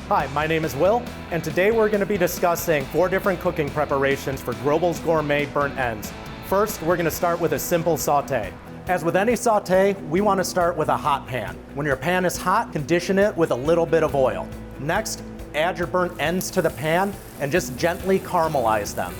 Hi, my name is Will, and today we're going to be discussing 4 different cooking preparations for Grobbel's Gourmet burnt ends. First, we're going to start with a simple sauté. As with any sauté, we want to start with a hot pan. When your pan is hot, condition it with a little bit of oil. Next, add your burnt ends to the pan and just gently caramelize them.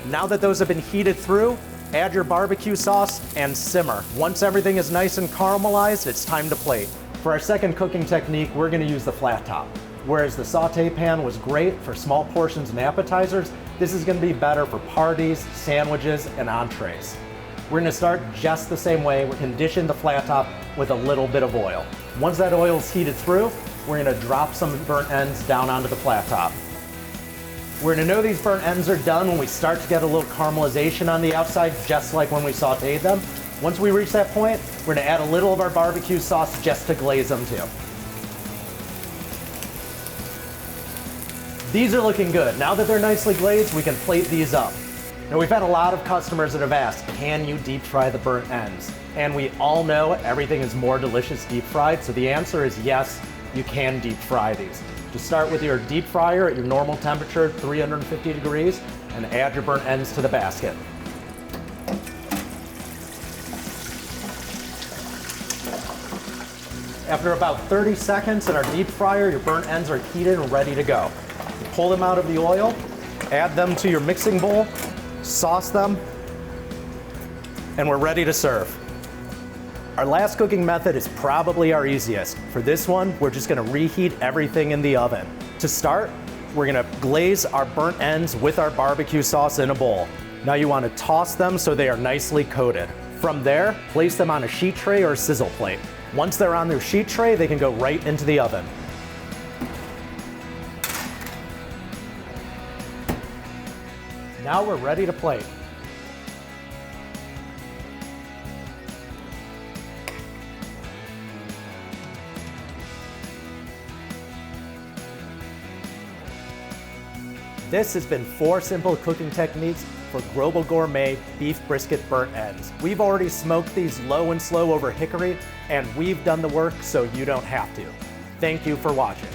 Now that those have been heated through, add your barbecue sauce and simmer. Once everything is nice and caramelized, it's time to plate. For our second cooking technique, we're going to use the flat top. Whereas the sauté pan was great for small portions and appetizers, this is going to be better for parties, sandwiches, and entrees. We're going to start just the same way. We condition the flat top with a little bit of oil. Once that oil is heated through, we're going to drop some burnt ends down onto the flat top. We're going to know these burnt ends are done when we start to get a little caramelization on the outside, just like when we sautéed them. Once we reach that point, we're going to add a little of our barbecue sauce just to glaze them too. These are looking good. Now that they're nicely glazed, we can plate these up. Now, we've had a lot of customers that have asked, can you deep fry the burnt ends? And we all know everything is more delicious deep fried, so the answer is yes, you can deep fry these. Just start with your deep fryer at your normal temperature, 350 degrees, and add your burnt ends to the basket. After about 30 seconds in our deep fryer, your burnt ends are heated and ready to go. Pull them out of the oil, add them to your mixing bowl, sauce them, and we're ready to serve. Our last cooking method is probably our easiest. For this one, we're just gonna reheat everything in the oven. To start, we're gonna glaze our burnt ends with our barbecue sauce in a bowl. Now you wanna toss them so they are nicely coated. From there, place them on a sheet tray or sizzle plate. Once they're on their sheet tray, they can go right into the oven. Now we're ready to plate. This has been 4 simple cooking techniques for Grobbel Gourmet beef brisket burnt ends. We've already smoked these low and slow over hickory, and we've done the work so you don't have to. Thank you for watching.